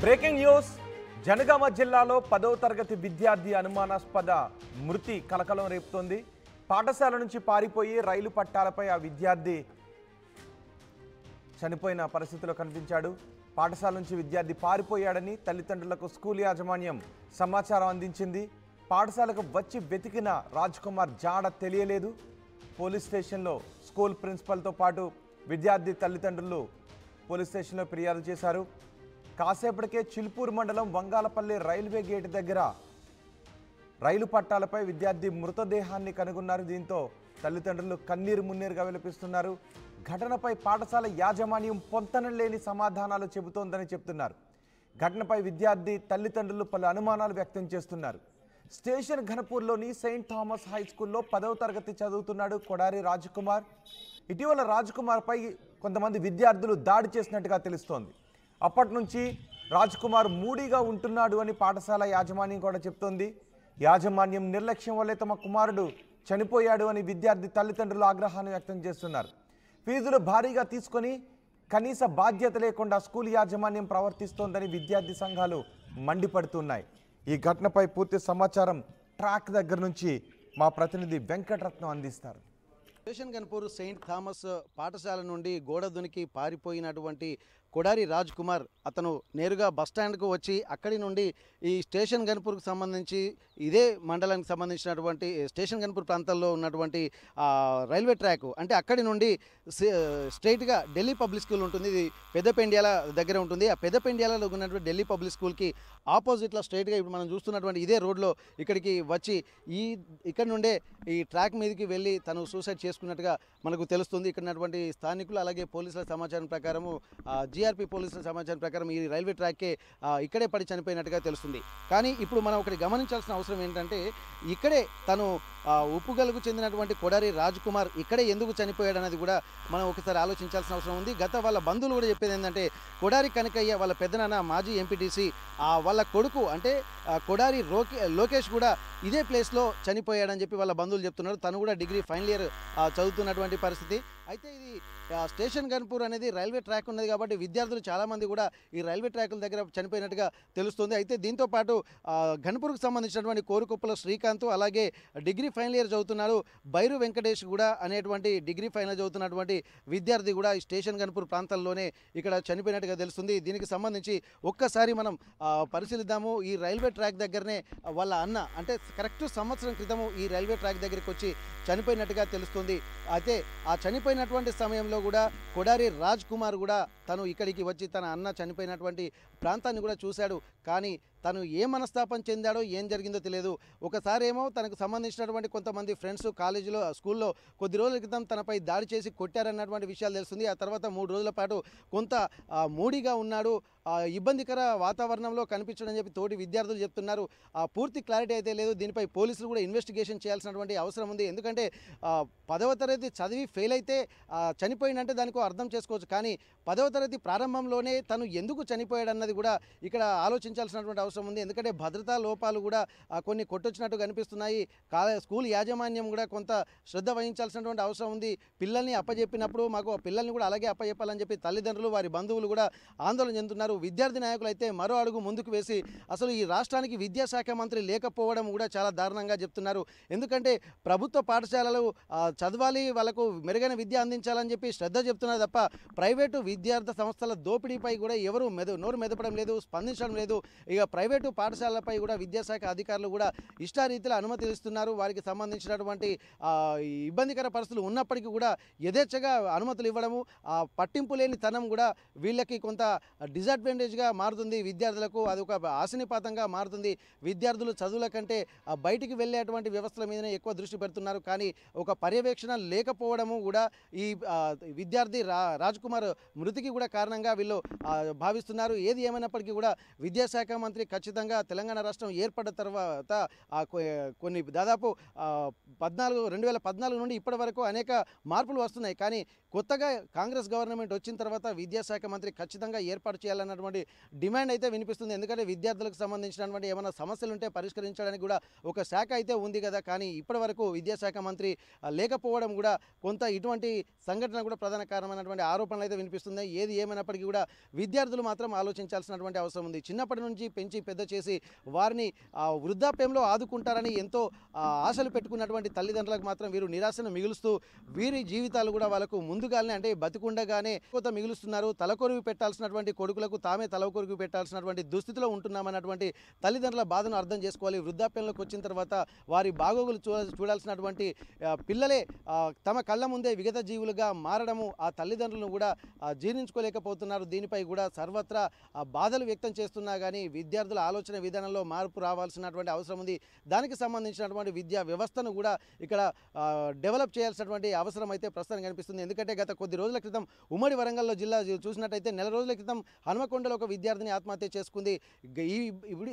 Breaking news Janagama జిల్లాలో 10వ తరగతి విద్యార్థి అనుమానాస్పద మృతి కలకలం రేపుతోంది. పాఠశాల నుంచి పారిపోయి రైలు పట్టాలపై ఆ విద్యార్థి చనిపోయిన పరిస్థితిలో కనిపించాడు. పాఠశాల నుంచి విద్యార్థి పారిపోయాడని తల్లిదండ్రులకు స్కూల్ యాజమాన్యం సమాచారం అందించింది. పాఠశాలకు వచ్చి వెతికిన రాజ్ కుమార్ జాడ తెలియలేదు. పోలీస్ స్టేషన్లో స్కూల్ ప్రిన్సిపల్తో పాటు విద్యార్థి తల్లిదండ్రులు పోలీస్ స్టేషన్లో ఫిర్యాదు చేశారు. కాసేపటికే చిల్పూర్ మండలం వంగాలపల్లి రైల్వే గేట్ దగ్గర రైలు పట్టాలపై విద్యార్థి మృతదేహాన్ని కనుగొన్నారు. దీంతో తల్లిదండ్రులు కన్నీరు మున్నీరుగా విలపిస్తున్నారు. ఘటనపై పాఠశాల యాజమాన్యం పొంతనం లేని సమాధానాలు చెబుతోందని చెప్తున్నారు. ఘటనపై విద్యార్థి తల్లిదండ్రులు పలు అనుమానాలు వ్యక్తం చేస్తున్నారు. స్టేషన్ ఘనపూర్లోని సెయింట్ థామస్ హై స్కూల్లో 10వ తరగతి చదువుతున్నాడు కొడారి రాజ్ కుమార్. ఇటీవల రాజ్ కుమార్పై కొంతమంది విద్యార్థులు దాడి చేసినట్టుగా తెలుస్తోంది. అప్పటి నుంచి రాజ్ కుమార్ మూడీగా ఉంటున్నాడు అని పాఠశాల యాజమాన్యం కూడా చెప్తోంది. యాజమాన్యం నిర్లక్ష్యం వల్లే తమ కుమారుడు చనిపోయాడు అని విద్యార్థి తల్లిదండ్రులు ఆగ్రహాన్ని వ్యక్తం చేస్తున్నారు. ఫీజులు భారీగా తీసుకొని కనీస బాధ్యత లేకుండా స్కూల్ యాజమాన్యం ప్రవర్తిస్తోందని విద్యార్థి సంఘాలు మండిపడుతున్నాయి. ఈ ఘటనపై పూర్తి సమాచారం ట్రాక్ దగ్గర నుంచి మా ప్రతినిధి వెంకటరత్నం అందిస్తారు. స్టేషన్ గన్పూర్ సెయింట్ థామస్ పాఠశాల నుండి గోడ దునికి పారిపోయినటువంటి కొడారి రాజ్ కుమార్ అతను నేరుగా బస్టాండ్కు వచ్చి అక్కడి నుండి ఈ స్టేషన్ గన్పూర్కు సంబంధించి ఇదే మండలానికి సంబంధించినటువంటి స్టేషన్ గన్పూర్ ప్రాంతాల్లో ఉన్నటువంటి రైల్వే ట్రాక్ అంటే అక్కడి నుండి స్ట్రైట్గా ఢిల్లీ పబ్లిక్ స్కూల్ ఉంటుంది. ఇది పెద్దపెండ్యాల దగ్గర ఉంటుంది. ఆ పెద్దపెండ్యాలలో ఉన్నటువంటి ఢిల్లీ పబ్లిక్ స్కూల్కి ఆపోజిట్లో స్ట్రైట్గా ఇప్పుడు మనం చూస్తున్నటువంటి ఇదే రోడ్లో ఇక్కడికి వచ్చి ఇక్కడ నుండే ఈ ట్రాక్ మీదకి వెళ్ళి తను సూసైడ్ చేసుకున్నట్టుగా మనకు తెలుస్తుంది. ఇక్కడ ఉన్నటువంటి స్థానికులు అలాగే పోలీసుల సమాచారం ప్రకారము జీఆర్పీ పోలీసుల సమాచారం ప్రకారం ఈ రైల్వే ట్రాక్కే ఇక్కడే పడి చనిపోయినట్టుగా తెలుస్తుంది. కానీ ఇప్పుడు మనం ఒకటి గమనించాల్సిన అవసరం ఏంటంటే ఇక్కడే తను ఉప్పుగల్కు చెందినటువంటి కొడారి రాజ్ కుమార్ ఇక్కడే ఎందుకు చనిపోయాడు అనేది కూడా మనం ఒకసారి ఆలోచించాల్సిన అవసరం ఉంది. వాళ్ళ బంధువులు కూడా చెప్పేది ఏంటంటే కొడారి కనకయ్య వాళ్ళ పెద్దనాన్న మాజీ ఎంపీటీసీ వాళ్ళ కొడుకు అంటే కొడారి లోకేష్ కూడా ఇదే ప్లేస్లో చనిపోయాడని చెప్పి వాళ్ళ బంధువులు చెప్తున్నారు. తను కూడా డిగ్రీ ఫైనల్ ఇయర్ చదువుతున్నటువంటి పరిస్థితి. అయితే ఇది స్టేషన్ గన్పూర్ అనేది రైల్వే ట్రాక్ ఉన్నది కాబట్టి విద్యార్థులు చాలామంది కూడా ఈ రైల్వే ట్రాకుల దగ్గర చనిపోయినట్టుగా తెలుస్తుంది. అయితే దీంతోపాటు గన్పూర్కు సంబంధించినటువంటి కోరుకుప్పల శ్రీకాంత్ అలాగే డిగ్రీ ఫైనల్ ఇయర్ చదువుతున్నాడు బైరు వెంకటేష్ కూడా అనేటువంటి డిగ్రీ ఫైనల్ చదువుతున్నటువంటి విద్యార్థి కూడా ఈ స్టేషన్ గన్పూర్ ప్రాంతాల్లోనే ఇక్కడ చనిపోయినట్టుగా తెలుస్తుంది. దీనికి సంబంధించి ఒక్కసారి మనం పరిశీలిద్దాము. ఈ రైల్వే ట్రాక్ దగ్గరనే వాళ్ళ అన్న అంటే కరెక్ట్ సంవత్సరం క్రితము ఈ రైల్వే ట్రాక్ దగ్గరికి వచ్చి చనిపోయినట్టుగా తెలుస్తుంది. అయితే ఆ చనిపోయినటువంటి సమయంలో కూడా కొడారి రాజ్ కుమార్ కూడా తను ఇక్కడికి వచ్చి తన అన్న చనిపోయినటువంటి ప్రాంతాన్ని కూడా చూశాడు. కానీ తను ఏ మనస్తాపం చెందాడో ఏం జరిగిందో తెలియదు. ఒకసారి ఏమో తనకు సంబంధించినటువంటి కొంతమంది ఫ్రెండ్స్ కాలేజీలో స్కూల్లో కొద్ది రోజుల క్రితం తనపై దాడి చేసి కొట్టారన్నటువంటి విషయాలు తెలుస్తుంది. ఆ తర్వాత 3 రోజుల పాటు కొంత మూడీగా ఉన్నాడు, ఇబ్బందికర వాతావరణంలో కనిపించడని చెప్పి తోటి విద్యార్థులు చెప్తున్నారు. పూర్తి క్లారిటీ అయితే లేదు. దీనిపై పోలీసులు కూడా ఇన్వెస్టిగేషన్ చేయాల్సినటువంటి అవసరం ఉంది. ఎందుకంటే 10వ తరగతి చదివి ఫెయిల్ అయితే చనిపోయిందంటే దానికి అర్థం చేసుకోవచ్చు. కానీ 10వ తరగతి ప్రారంభంలోనే తను ఎందుకు చనిపోయాడన్నది కూడా ఇక్కడ ఆలోచించాల్సినటువంటి అవసరం ఉంది. ఎందుకంటే భద్రతా లోపాలు కూడా కొన్ని కొట్టొచ్చినట్టు కనిపిస్తున్నాయి. స్కూల్ యాజమాన్యం కూడా కొంత శ్రద్ధ వహించాల్సినటువంటి అవసరం ఉంది. పిల్లల్ని అప్పజెప్పినప్పుడు మాకు పిల్లల్ని కూడా అలాగే అప్పజెప్పాలని చెప్పి తల్లిదండ్రులు వారి బంధువులు కూడా ఆందోళన చెందుతున్నారు. విద్యార్థి నాయకులు అయితే మరో అడుగు ముందుకు వేసి అసలు ఈ రాష్ట్రానికి విద్యాశాఖ మంత్రి లేకపోవడం కూడా చాలా దారుణంగా చెప్తున్నారు. ఎందుకంటే ప్రభుత్వ పాఠశాలలు చదవాలి, వాళ్ళకు మెరుగైన విద్య అందించాలని చెప్పి శ్రద్ధ చెప్తున్నారు తప్ప ప్రైవేటు విద్యార్థి సంస్థల దోపిడీపై కూడా ఎవరు నోరు మెదపడం లేదు, స్పందించడం లేదు. ఇక ప్రైవేటు పాఠశాలలపై కూడా విద్యాశాఖ అధికారులు కూడా ఇష్టారీతిలో అనుమతులు ఇస్తున్నారు. వారికి సంబంధించినటువంటి ఇబ్బందికర పరిస్థితులు ఉన్నప్పటికీ కూడా యథేచ్ఛగా అనుమతులు ఇవ్వడము, పట్టింపు లేని తనం కూడా వీళ్ళకి కొంత డిసడ్వాంటేజ్గా మారుతుంది. విద్యార్థులకు అది ఒక ఆశనిపాతంగా మారుతుంది. విద్యార్థులు చదువుల కంటే బయటికి వెళ్ళేటువంటి వ్యవస్థల మీదనే ఎక్కువ దృష్టి పెడుతున్నారు. కానీ ఒక పర్యవేక్షణ లేకపోవడము కూడా ఈ విద్యార్థి రాజ్ కుమార్ మృతికి కూడా కారణంగా వీళ్ళు భావిస్తున్నారు. ఏది ఏమైనప్పటికీ కూడా విద్యాశాఖ మంత్రి ఖచ్చితంగా తెలంగాణ రాష్ట్రం ఏర్పడ్డ తర్వాత కొన్ని దాదాపు 2014 నుండి ఇప్పటి వరకు అనేక మార్పులు వస్తున్నాయి. కానీ కొత్తగా కాంగ్రెస్ గవర్నమెంట్ వచ్చిన తర్వాత విద్యాశాఖ మంత్రి ఖచ్చితంగా ఏర్పాటు చేయాలన్నటువంటి డిమాండ్ అయితే వినిపిస్తుంది. ఎందుకంటే విద్యార్థులకు సంబంధించినటువంటి ఏమైనా సమస్యలు ఉంటే పరిష్కరించడానికి కూడా ఒక శాఖ అయితే ఉంది కదా. కానీ ఇప్పటి వరకు విద్యాశాఖ మంత్రి లేకపోవడం కూడా కొంత ఇటువంటి సంఘటన కూడా ప్రధాన కారణమైనటువంటి ఆరోపణలు అయితే వినిపిస్తున్నాయి. ఏది ఏమైనప్పటికీ కూడా విద్యార్థులు మాత్రం ఆలోచించాల్సినటువంటి అవసరం ఉంది. చిన్నప్పటి నుంచి పెంచి పెద్ద చేసి వారిని వృద్ధాప్యంలో ఆదుకుంటారని ఎంతో ఆశలు పెట్టుకున్నటువంటి తల్లిదండ్రులకు మాత్రం వీరు నిరాశను మిగులుస్తూ వీరి జీవితాలు కూడా వాళ్ళకు ముందుగానే అంటే బతికుండగానే కొంత మిగులుస్తున్నారు. తలకొరుగు పెట్టాల్సినటువంటి కొడుకులకు తామే తలకొరుగు పెట్టాల్సినటువంటి దుస్థితిలో ఉంటున్నామన్నటువంటి తల్లిదండ్రుల బాధను అర్థం చేసుకోవాలి. వృద్ధాప్యంలోకి వచ్చిన తర్వాత వారి బాగోగులు చూడాల్సినటువంటి పిల్లలే తమ కళ్ళ ముందే విగత జీవులుగా మారడము ఆ తల్లిదండ్రులను కూడా జీర్ణించుకోలేకపోతున్నారు. దీనిపై కూడా సర్వత్రా బాధలు వ్యక్తం చేస్తున్నా కానీ విద్యార్థుల ఆలోచన విధానంలో మార్పు రావాల్సినటువంటి అవసరం ఉంది. దానికి సంబంధించినటువంటి విద్యా వ్యవస్థను కూడా ఇక్కడ డెవలప్ చేయాల్సినటువంటి అవసరం అయితే ప్రస్తుతం కనిపిస్తుంది. ఎందుకంటే గత కొద్ది రోజుల క్రితం ఉమ్మడి వరంగల్లో జిల్లా చూసినట్టయితే నెల రోజుల క్రితం హనుమకొండలో ఒక విద్యార్థిని ఆత్మహత్య చేసుకుంది.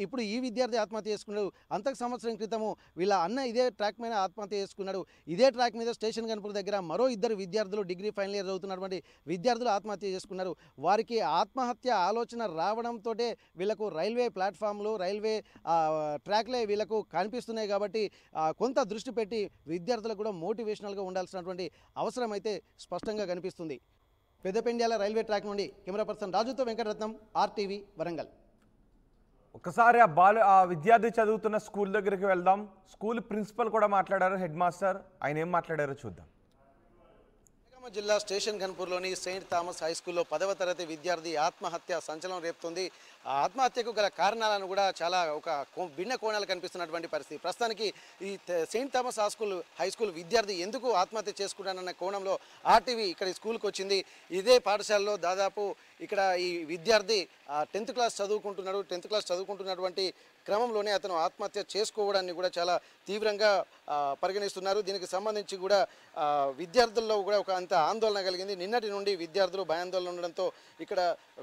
ఇప్పుడు ఈ విద్యార్థి ఆత్మహత్య చేసుకున్నాడు. అంతకు సంవత్సరం క్రితము వీళ్ళ అన్న ఇదే ట్రాక్ మీద ఆత్మహత్య చేసుకున్నాడు. ఇదే ట్రాక్ మీద స్టేషన్ గన్పూర్ దగ్గర మరో ఇద్దరు విద్యార్థులు డిగ్రీ ఫైనల్ ఇయర్ చదువుతున్నటువంటి విద్యార్థులు ఆత్మహత్య చేసుకున్నారు. వారికి ఆత్మహత్య ఆలోచన రావడంతో వీళ్ళకు రైల్వే ప్లాట్ఫామ్లు రైల్వే ట్రాక్లే వీళ్ళకు కనిపిస్తున్నాయి. కాబట్టి కొంత దృష్టి పెట్టి విద్యార్థులకు కూడా మోటివేషనల్గా ఉండాల్సినటువంటి అవసరం అయితే స్పష్టంగా కనిపిస్తుంది. పెద్దపెండ్యాల రైల్వే ట్రాక్ నుండి కెమెరా పర్సన్ రాజుతో వెంకటరత్నం, RTV వరంగల్. ఒకసారి ఆ విద్యార్థి చదువుతున్న స్కూల్ దగ్గరికి వెళ్దాం. స్కూల్ ప్రిన్సిపల్ కూడా మాట్లాడారు, హెడ్ మాస్టర్. ఆయన ఏం మాట్లాడారో చూద్దాం. జిల్లా స్టేషన్ గన్పూర్లోని సెయింట్ థామస్ హై స్కూల్లో 10వ తరగతి విద్యార్థి ఆత్మహత్య సంచలనం రేపుతుంది. ఆత్మహత్యకు గల కారణాలను కూడా చాలా ఒక భిన్న కోణాలు కనిపిస్తున్నటువంటి పరిస్థితి. ప్రస్తుతానికి ఈ సెయింట్ థామస్ హై స్కూల్ విద్యార్థి ఎందుకు ఆత్మహత్య చేసుకుంటానన్న కోణంలో RTV ఇక్కడ స్కూల్కి వచ్చింది. ఇదే పాఠశాలలో దాదాపు ఇక్కడ ఈ విద్యార్థి 10th క్లాస్ చదువుకుంటున్నాడు. 10th క్లాస్ చదువుకుంటున్నటువంటి క్రమంలోనే అతను ఆత్మహత్య చేసుకోవడాన్ని కూడా చాలా తీవ్రంగా పరిగణిస్తున్నారు. దీనికి సంబంధించి కూడా విద్యార్థుల్లో కూడా ఒక అంత ఆందోళన కలిగింది. నిన్నటి నుండి విద్యార్థులు భయాందోళన ఉండడంతో ఇక్కడ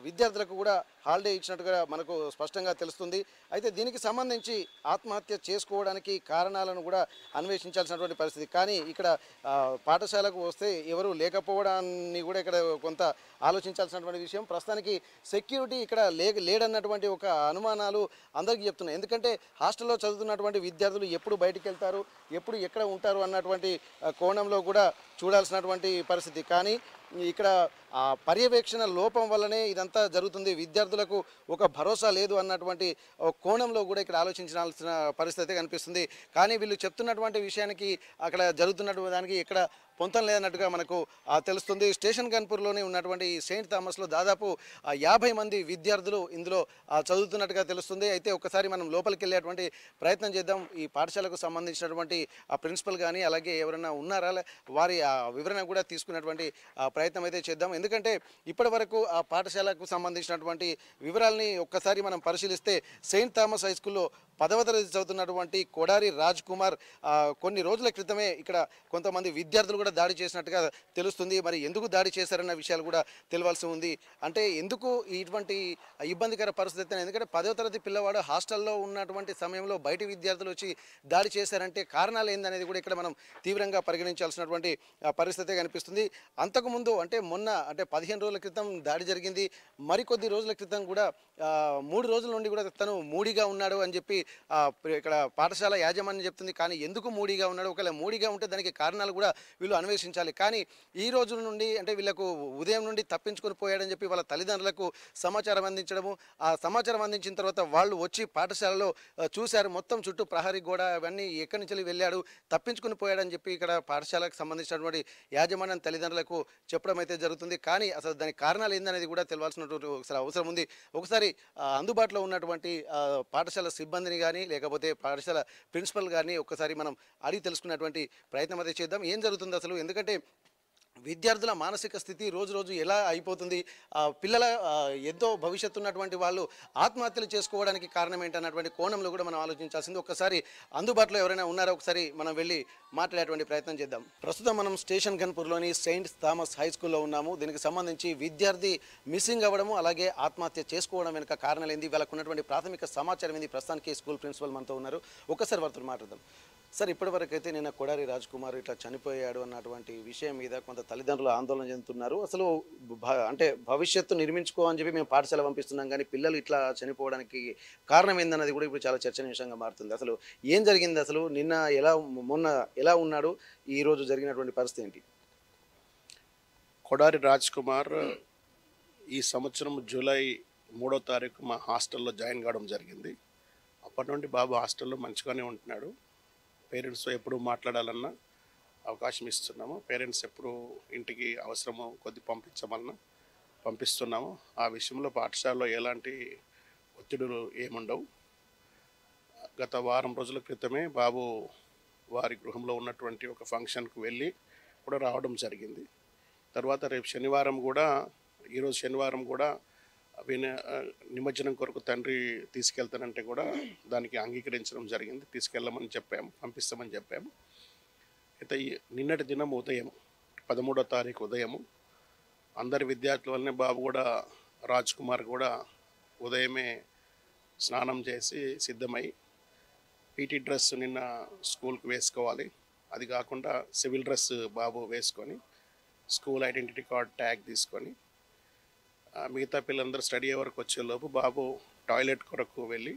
విద్యార్థులకు కూడా హాలిడే ఇచ్చినట్టుగా మనకు స్పష్టంగా తెలుస్తుంది. అయితే దీనికి సంబంధించి ఆత్మహత్య చేసుకోవడానికి కారణాలను కూడా అన్వేషించాల్సినటువంటి పరిస్థితి. కానీ ఇక్కడ పాఠశాలకు వస్తే ఎవరు లేకపోవడాన్ని కూడా ఇక్కడ కొంత ఆలోచించాల్సినటువంటి విషయం. ప్రస్తుతానికి సెక్యూరిటీ ఇక్కడ లేడన్నటువంటి ఒక అనుమానాలు అందరికీ చెప్తున్నాయి. ఎందుకంటే హాస్టల్లో చదువుతున్నటువంటి విద్యార్థులు ఎప్పుడు బయటికి వెళ్తారు, ఎప్పుడు ఎక్కడ ఉంటారు అన్నటువంటి కోణంలో కూడా చూడాల్సినటువంటి పరిస్థితి. కానీ ఇక్కడ పర్యవేక్షణ లోపం వల్లనే ఇదంతా జరుగుతుంది. విద్యార్థులకు ఒక భరోసా లేదు అన్నటువంటి కోణంలో కూడా ఇక్కడ ఆలోచించాల్సిన పరిస్థితి కనిపిస్తుంది. కానీ వీళ్ళు చెప్తున్నటువంటి విషయానికి అక్కడ జరుగుతున్నటువంటి దానికి ఇక్కడ పొంతం లేదన్నట్టుగా మనకు తెలుస్తుంది. స్టేషన్ గన్పూర్లోనే ఉన్నటువంటి సెయింట్ థామస్లో దాదాపు 50 మంది విద్యార్థులు ఇందులో చదువుతున్నట్టుగా తెలుస్తుంది. అయితే ఒకసారి మనం లోపలికి వెళ్ళేటువంటి ప్రయత్నం చేద్దాం. ఈ పాఠశాలకు సంబంధించినటువంటి ప్రిన్సిపల్ కానీ అలాగే ఎవరైనా ఉన్నారా వారి వివరణ కూడా తీసుకున్నటువంటి ప్రయత్నం అయితే చేద్దాం. ఎందుకంటే ఇప్పటి వరకు ఆ పాఠశాలకు సంబంధించినటువంటి వివరాలని ఒక్కసారి మనం పరిశీలిస్తే సెయింట్ థామస్ హై స్కూల్లో 10వ తరగతి చదువుతున్నటువంటి కొడారి రాజ్ కుమార్ కొన్ని రోజుల క్రితమే ఇక్కడ కొంతమంది విద్యార్థులు కూడా దాడి చేసినట్టుగా తెలుస్తుంది. మరి ఎందుకు దాడి చేశారన్న విషయాలు కూడా తెలియాల్సి ఉంది. అంటే ఎందుకు ఇటువంటి ఇబ్బందికర పరిస్థితి, ఎందుకంటే 10వ తరగతి పిల్లవాడు హాస్టల్లో ఉన్నటువంటి సమయంలో బయట విద్యార్థులు వచ్చి దాడి చేశారంటే కారణాలు ఏందనేది కూడా ఇక్కడ మనం తీవ్రంగా పరిగణించాల్సినటువంటి పరిస్థితి కనిపిస్తుంది. అంతకుముందు అంటే మొన్న అంటే 15 రోజుల క్రితం దాడి జరిగింది. మరికొద్ది రోజుల క్రితం కూడా 3 రోజుల నుండి కూడా తను మూడిగా ఉన్నాడు అని చెప్పి ఇక్కడ పాఠశాల యాజమాన్యం చెప్తుంది. కానీ ఎందుకు మూడిగా ఉన్నాడు, ఒకవేళ మూడిగా ఉంటే దానికి కారణాలు కూడా వీళ్ళు అన్వేషించాలి. కానీ ఈ రోజుల నుండి అంటే వీళ్ళకు ఉదయం నుండి తప్పించుకొని పోయాడని చెప్పి వాళ్ళ తల్లిదండ్రులకు సమాచారం అందించడము, ఆ సమాచారం అందించిన తర్వాత వాళ్ళు వచ్చి పాఠశాలలో చూశారు. మొత్తం చుట్టూ ప్రహరీ గోడ అవన్నీ ఎక్కడి నుంచి వెళ్ళాడు, తప్పించుకుని పోయాడని చెప్పి ఇక్కడ పాఠశాలకు సంబంధించినటువంటి యాజమాన్యం తల్లిదండ్రులకు చెప్పడం అయితే జరుగుతుంది. కానీ అసలు దానికి కారణాలు ఏందనేది కూడా తెలియాల్సినటువంటి ఒకసారి అవసరం ఉంది. ఒకసారి అందుబాటులో ఉన్నటువంటి పాఠశాల సిబ్బందిని కానీ లేకపోతే పాఠశాల ప్రిన్సిపల్ గారిని ఒక్కసారి మనం అడిగి తెలుసుకున్నటువంటి ప్రయత్నం అయితే చేద్దాం. ఏం జరుగుతుంది అసలు, ఎందుకంటే విద్యార్థుల మానసిక స్థితి రోజు రోజు ఎలా అయిపోతుంది, పిల్లల ఎంతో భవిష్యత్తు ఉన్నటువంటి వాళ్ళు ఆత్మహత్యలు చేసుకోవడానికి కారణం ఏంటన్నటువంటి కోణంలో కూడా మనం ఆలోచించాల్సింది. ఒక్కసారి అందుబాటులో ఎవరైనా ఉన్నారో ఒకసారి మనం వెళ్ళి మాట్లాడేటువంటి ప్రయత్నం చేద్దాం. ప్రస్తుతం మనం స్టేషన్ గన్పూర్లోని సెయింట్ థామస్ హై స్కూల్లో ఉన్నాము. దీనికి సంబంధించి విద్యార్థి మిస్సింగ్ అవ్వడము అలాగే ఆత్మహత్య చేసుకోవడం వెనుక కారణాలు ఏంది, వాళ్ళకు ఉన్నటువంటి ప్రాథమిక సమాచారం ఏంది, ప్రస్తుతానికి స్కూల్ ప్రిన్సిపల్ మనతో ఉన్నారు. ఒక్కసారి వారితో మాట్లాడదాం. సార్ ఇప్పటివరకు అయితే నిన్న కొడారి రాజ్ కుమార్ ఇట్లా చనిపోయాడు అన్నటువంటి విషయం మీద కొంత తల్లిదండ్రులు ఆందోళన చెందుతున్నారు. అసలు అంటే భవిష్యత్తు నిర్మించుకో అని చెప్పి మేము పాఠశాల పంపిస్తున్నాం, కానీ పిల్లలు ఇట్లా చనిపోవడానికి కారణం ఏందన్నది కూడా ఇప్పుడు చాలా చర్చనీయాంశంగా మారుతుంది. అసలు ఏం జరిగింది, అసలు నిన్న మొన్న ఎలా ఉన్నాడు, ఈ రోజు జరిగినటువంటి పరిస్థితి ఏంటి? కొడారి రాజ్ కుమార్ ఈ సంవత్సరం జూలై 3వ తారీఖు మా హాస్టల్లో జాయిన్ కావడం జరిగింది. అప్పటి నుండి బాబు హాస్టల్లో మంచిగానే ఉంటున్నాడు. పేరెంట్స్ ఎప్పుడు మాట్లాడాలన్నా అవకాశం ఇస్తున్నాము. పేరెంట్స్ ఎప్పుడు ఇంటికి అవసరమో కొద్ది పంపించమన్నా పంపిస్తున్నాము. ఆ విషయంలో పాఠశాలలో ఎలాంటి ఒత్తిడులు ఏముండవు. గత వారం రోజుల క్రితమే బాబు వారి గృహంలో ఉన్నటువంటి ఒక ఫంక్షన్కు వెళ్ళి కూడా రావడం జరిగింది. తర్వాత రేపు శనివారం కూడా, ఈరోజు శనివారం కూడా నిమజ్జనం కొరకు తండ్రి తీసుకెళ్తానంటే కూడా దానికి అంగీకరించడం జరిగింది. తీసుకెళ్ళమని చెప్పాము, పంపిస్తామని చెప్పాము. అయితే నిన్నటి దినం ఉదయం 13వ తారీఖు ఉదయము అందరి విద్యార్థుల వల్లనే బాబు కూడా, రాజ్ కుమార్ కూడా ఉదయమే స్నానం చేసి సిద్ధమై పీటీ డ్రెస్ నిన్న స్కూల్కి వేసుకోవాలి. అది కాకుండా సివిల్ డ్రెస్ బాబు వేసుకొని స్కూల్ ఐడెంటిటీ కార్డ్ ట్యాగ్ తీసుకొని మిగతా పిల్లలందరూ స్టడీ అవర్కి వచ్చేలోపు బాబు టాయిలెట్ కొరకు వెళ్ళి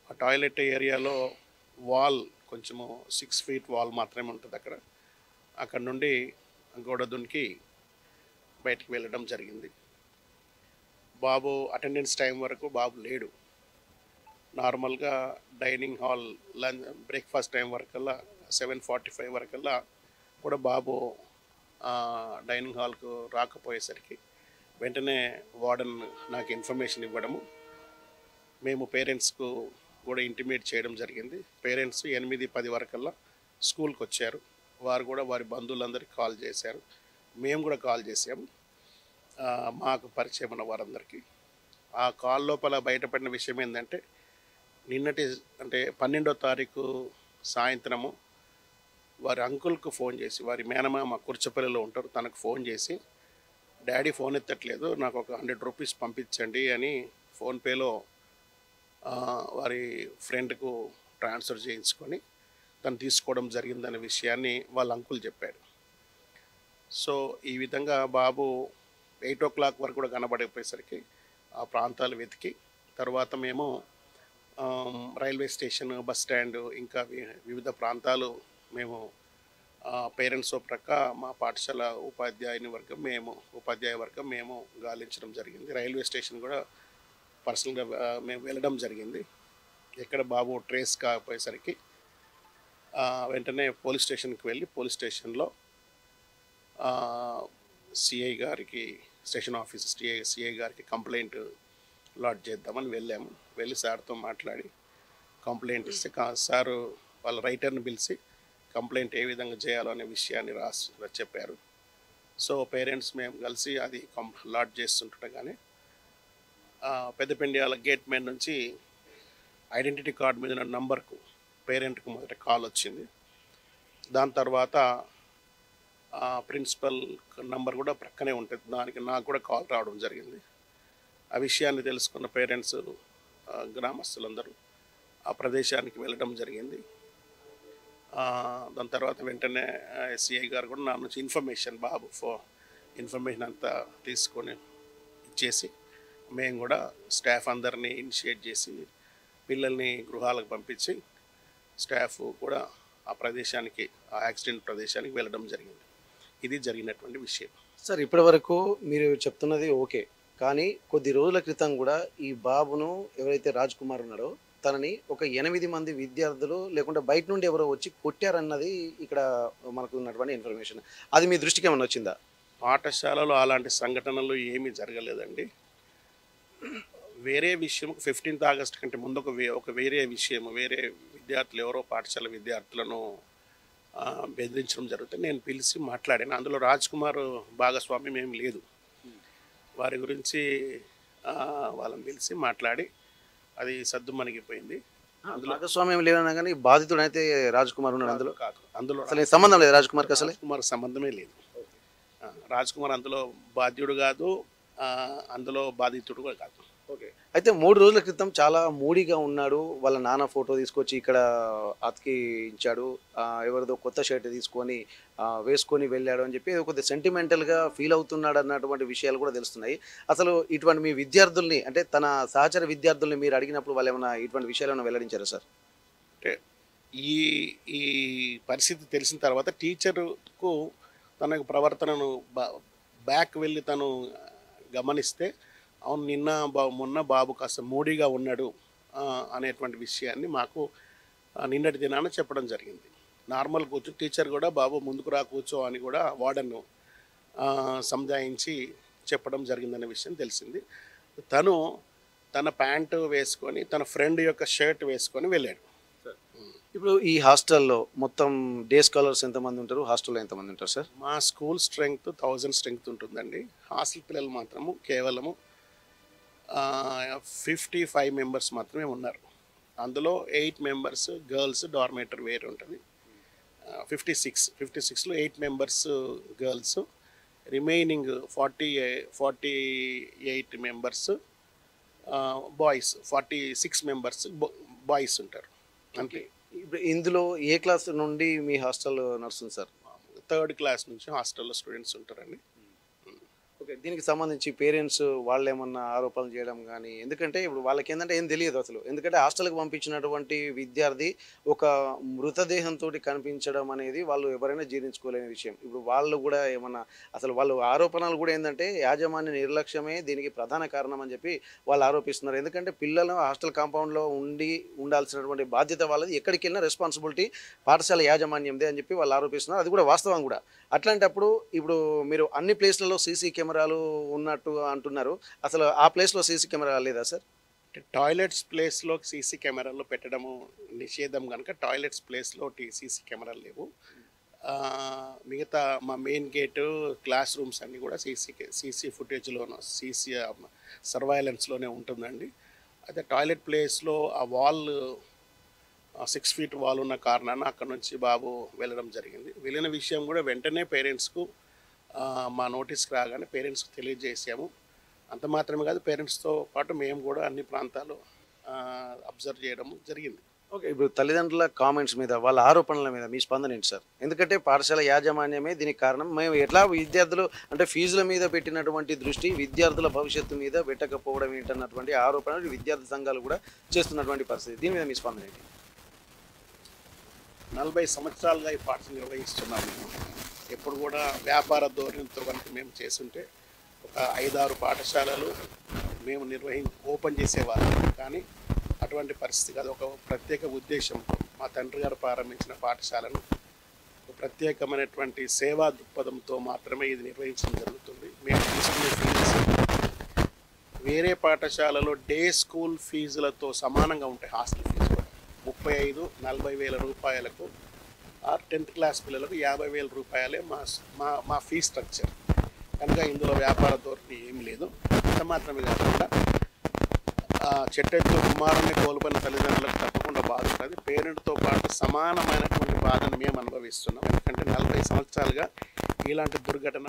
ఆ టాయిలెట్ ఏరియాలో వాల్ కొంచెము 6 feet వాల్ మాత్రమే ఉంటుంది అక్కడ నుండి గోడ దునికి బయటికి వెళ్ళడం జరిగింది. బాబు అటెండెన్స్ టైం వరకు బాబు లేడు. నార్మల్గా డైనింగ్ హాల్ బ్రేక్ఫాస్ట్ టైం వరకల్లా 7:45 వరకల్లా కూడా బాబు డైనింగ్ హాల్కు రాకపోయేసరికి వెంటనే వార్డెన్ నాకు ఇన్ఫర్మేషన్ ఇవ్వడము, మేము పేరెంట్స్కు కూడా ఇంటిమేట్ చేయడం జరిగింది. పేరెంట్స్ 8:10 వరకల్లా స్కూల్కి వచ్చారు. వారు కూడా వారి బంధువులందరికీ కాల్ చేశారు. మేము కూడా కాల్ చేసాము మాకు పరిచయం ఉన్న వారందరికీ. ఆ కాల్ లోపల బయటపడిన విషయం ఏంటంటే, అంటే 12వ తారీఖు సాయంత్రము వారి అంకుల్కు ఫోన్ చేసి, వారి మేనమామ కుర్చపల్లిలో ఉంటారు, తనకు ఫోన్ చేసి, డాడీ ఫోన్ ఎత్తట్లేదు, నాకు ఒక 100 రూపీస్ పంపించండి అని ఫోన్పేలో వారి ఫ్రెండ్కు ట్రాన్స్ఫర్ చేయించుకొని తను తీసుకోవడం జరిగిందనే విషయాన్ని వాళ్ళ అంకుల్ చెప్పారు. సో ఈ విధంగా బాబు 8 o'clock వరకు కూడా కనబడకపోయేసరికి ఆ ప్రాంతాలు వెతికి తర్వాత మేము రైల్వే స్టేషన్, బస్ స్టాండ్, ఇంకా వివిధ ప్రాంతాలు మేము పేరెంట్స్ ప్రక్క మా పాఠశాల ఉపాధ్యాయ వర్గం మేము గాలించడం జరిగింది. రైల్వే స్టేషన్ కూడా పర్సనల్గా మేము వెళ్ళడం జరిగింది. ఎక్కడ బాబు ట్రేస్ కాకపోయేసరికి వెంటనే పోలీస్ స్టేషన్కి వెళ్ళి పోలీస్ స్టేషన్లో సిఐ గారికి, స్టేషన్ ఆఫీస్ సిఐ గారికి కంప్లైంట్ లాడ్జ్ చేద్దామని వెళ్ళాము. వెళ్ళి సార్తో మాట్లాడి కంప్లైంట్ ఇస్తే సారు వాళ్ళ రైటర్ని పిలిచి కంప్లైంట్ ఏ విధంగా చేయాలో అనే విషయాన్ని చెప్పారు. సో పేరెంట్స్ మేము కలిసి అది లాడ్జ్ చేస్తుండగానే పెద్దపెండియాల గేట్ మీద నుంచి ఐడెంటిటీ కార్డ్ మీద ఉన్న నంబర్కు పేరెంట్కు మొదట కాల్ వచ్చింది. దాని తర్వాత ప్రిన్సిపల్ నంబర్ కూడా ప్రక్కనే ఉంటుంది, దానికి నాకు కూడా కాల్ రావడం జరిగింది. ఆ విషయాన్ని తెలుసుకున్న పేరెంట్స్, గ్రామస్తులందరూ ఆ ప్రదేశానికి వెళ్ళడం జరిగింది. దాని తర్వాత వెంటనే సిఐ గారు కూడా నా నుంచి ఇన్ఫర్మేషన్ అంతా తీసుకొని ఇచ్చేసి మేము కూడా స్టాఫ్ అందరినీ ఇనిషియేట్ చేసి పిల్లల్ని గృహాలకు పంపించి స్టాఫ్ కూడా ఆ ప్రదేశానికి, ఆ యాక్సిడెంట్ ప్రదేశానికి వెళ్ళడం జరిగింది. ఇది జరిగినటువంటి విషయం. సార్ ఇప్పటి వరకు మీరు చెప్తున్నది ఓకే, కానీ కొద్ది రోజుల క్రితం కూడా ఈ బాబును ఎవరైతే రాజ్ కుమార్ ఉన్నాడో తనని ఒక 8 మంది విద్యార్థులు లేకుంటే బయట నుండి ఎవరో వచ్చి కొట్టారన్నది ఇక్కడ మనకు ఉన్నటువంటి ఇన్ఫర్మేషన్. అది మీ దృష్టికి ఏమన్నా వచ్చిందా? పాఠశాలలో అలాంటి సంఘటనలు ఏమీ జరగలేదండి. వేరే విషయం 15th ఆగస్ట్ కంటే ముందు వేరే విద్యార్థులు ఎవరో పాఠశాల విద్యార్థులను బెదిరించడం జరుగుతుంది. నేను పిలిచి మాట్లాడాను. అందులో రాజ్ కుమార్ భాగస్వామ్యం ఏం లేదు. వారి గురించి వాళ్ళని పిలిచి మాట్లాడి అది సద్దుమణిగిపోయింది. అందులో భాగస్వామ్యం లేదన్నా కానీ బాధితుడు అయితే రాజ్ కుమార్ ఉన్నాడు. అందులో అసలు సంబంధం లేదు, రాజ్ కుమార్కి అసలు సంబంధమే లేదు. రాజ్ కుమార్ అందులో బాధ్యుడు కాదు, అందులో బాధితుడు కూడా కాదు. ఓకే. అయితే 3 రోజుల క్రితం చాలా మూడీగా ఉన్నాడు. వాళ్ళ నాన్న ఫోటో తీసుకొచ్చి ఇక్కడ అతికించాడు. ఎవరిదో కొత్త షర్ట్ తీసుకొని వేసుకొని వెళ్ళాడు అని చెప్పి కొద్దిగా సెంటిమెంటల్‌గా ఫీల్ అవుతున్నాడు అన్నటువంటి విషయాలు కూడా తెలుస్తున్నాయి. అసలు ఇటువంటి మీ విద్యార్థుల్ని అంటే తన సహచర విద్యార్థుల్ని మీరు అడిగినప్పుడు వాళ్ళేమన్నా ఇటువంటి విషయాలేమన్నా వెల్లడించారా సార్? అంటే ఈ ఈ పరిస్థితి తెలిసిన తర్వాత టీచరుకు తన యొక్క ప్రవర్తనను బ్యాక్ వెళ్ళి తను గమనిస్తే అవును మొన్న బాబు కాస్త మూడీగా ఉన్నాడు అనేటువంటి విషయాన్ని మాకు నిన్నటి దినాన చెప్పడం జరిగింది. నార్మల్ కూర్చో టీచర్ కూడా బాబు ముందుకు రా కూర్చో అని కూడా వార్డెన్ను సంజాయించి చెప్పడం జరిగిందనే విషయం తెలిసింది. తను తన ప్యాంటు వేసుకొని తన ఫ్రెండ్ యొక్క షర్ట్ వేసుకొని వెళ్ళాడు. ఇప్పుడు ఈ హాస్టల్‌లో మొత్తం డే స్కాలర్స్ ఎంతమంది ఉంటారు? హాస్టల్‌లో ఎంతమంది ఉంటారు సార్? మా స్కూల్ స్ట్రెంగ్త్ 1000 స్ట్రెంగ్త్ ఉంటుందండి. హాస్టల్ పిల్లలు మాత్రము కేవలము 55 మెంబర్స్ మాత్రమే ఉన్నారు. అందులో 8 మెంబర్స్ గర్ల్స్, డార్మేటర్ వేరే ఉంటుంది. 56లో 8 members girls, remaining 48 members boys, 46 members boys ఉంటారు. అంతే. ఇప్పుడు ఇందులో ఏ క్లాస్ నుండి మీ హాస్టల్ నడుస్తుంది సార్? 3rd క్లాస్ నుంచి హాస్టల్లో స్టూడెంట్స్ ఉంటారండి. ఓకే. దీనికి సంబంధించి పేరెంట్స్ వాళ్ళేమన్నా ఆరోపణలు చేయడం కానీ, ఎందుకంటే ఇప్పుడు వాళ్ళకేందంటే ఏం తెలియదు అసలు. ఎందుకంటే హాస్టల్‌కి పంపించినటువంటి విద్యార్థి ఒక మృతదేహంతోటి కనిపించడం అనేది వాళ్ళు ఎవరైనా జీర్ణించుకోలేని విషయం. ఇప్పుడు వాళ్ళు కూడా ఏమన్నా అసలు వాళ్ళు ఆరోపణలు కూడా ఏందంటే యాజమాన్య నిర్లక్ష్యమే దీనికి ప్రధాన కారణం అని చెప్పి వాళ్ళు ఆరోపిస్తున్నారు. ఎందుకంటే పిల్లలు హాస్టల్ కాంపౌండ్‌లో ఉండాల్సినటువంటి బాధ్యత వాళ్ళది. ఎక్కడికెళ్ళినా రెస్పాన్సిబిలిటీ పాఠశాల యాజమాన్యందే అని చెప్పి వాళ్ళు ఆరోపిస్తున్నారు. అది కూడా వాస్తవం కూడా. అట్లాంటప్పుడు ఇప్పుడు మీరు అన్ని ప్లేస్‌లలో సీసీ కెమెరాలు ఉన్నట్టు అంటున్నారు. అసలు ఆ ప్లేస్‌లో సీసీ కెమెరా లేదా సార్? టాయిలెట్స్ ప్లేస్లో సీసీ కెమెరాలు పెట్టడము నిషేధం కనుక టాయిలెట్స్ ప్లేస్లో సీసీ కెమెరాలు లేవు. మిగతా మా మెయిన్ గేటు, క్లాస్ రూమ్స్ అన్నీ కూడా సీసీ ఫుటేజ్లోనూ సీసీ సర్వైలెన్స్లోనే ఉంటుందండి. అయితే టాయిలెట్ ప్లేస్లో ఆ వాల్ 6 ఫీట్ వాల్ ఉన్న కారణాన అక్కడ నుంచి బాబు వెళ్ళడం జరిగింది. వెళ్ళిన విషయం కూడా వెంటనే పేరెంట్స్కు మా నోటీస్కి రాగానే పేరెంట్స్కి తెలియజేసాము. అంత మాత్రమే కాదు, పేరెంట్స్తో పాటు మేము కూడా అన్ని ప్రాంతాలు అబ్జర్వ్ చేయడం జరిగింది. ఓకే. ఇప్పుడు తల్లిదండ్రుల కామెంట్స్ మీద, వాళ్ళ ఆరోపణల మీద మీ స్పందన ఏంటి సార్? ఎందుకంటే పాఠశాల యాజమాన్యమే దీనికి కారణం. మేము ఎట్లా విద్యార్థులు అంటే ఫీజుల మీద పెట్టినటువంటి దృష్టి విద్యార్థుల భవిష్యత్తు మీద పెట్టకపోవడం ఏంటన్నటువంటి ఆరోపణలు విద్యార్థి సంఘాలు కూడా చేస్తున్నటువంటి పరిస్థితి. దీని మీద మీ స్పందన ఏంటి? 40 సంవత్సరాలుగా ఈ పాఠశాల నిర్వహిస్తున్నాము. మేము ఎప్పుడు కూడా వ్యాపార ధోరణితో కనుక మేము చేస్తుంటే ఒక 5-6 పాఠశాలలు మేము ఓపెన్ చేసేవాళ్ళం. కానీ అటువంటి పరిస్థితి కాదు. ఒక ప్రత్యేక ఉద్దేశంతో మా తండ్రి గారు ప్రారంభించిన పాఠశాలను ఒక ప్రత్యేకమైనటువంటి సేవా దృక్పథంతో మాత్రమే ఇది నిర్వహించడం జరుగుతుంది. మేము తీసుకునే ఫీజు వేరే పాఠశాలలో డే స్కూల్ ఫీజులతో సమానంగా ఉంటాయి. హాస్టల్ ఫీజు కూడా 35-40 వేల రూపాయలకు, 10th క్లాస్ పిల్లలకు 50 వేల రూపాయలే మా ఫీ స్ట్రక్చర్. కనుక ఇందులో వ్యాపార ధోరణి ఏమి లేదు. అంత మాత్రమే కాకుండా చెట్టెత్తు కుమారుని కోల్పోయిన తల్లిదండ్రులకు తప్పకుండా బాధ ఉంటుంది. పేరెంట్తో పాటు సమానమైనటువంటి బాధను మేము అనుభవిస్తున్నాం. ఎందుకంటే 40 సంవత్సరాలుగా ఇలాంటి దుర్ఘటన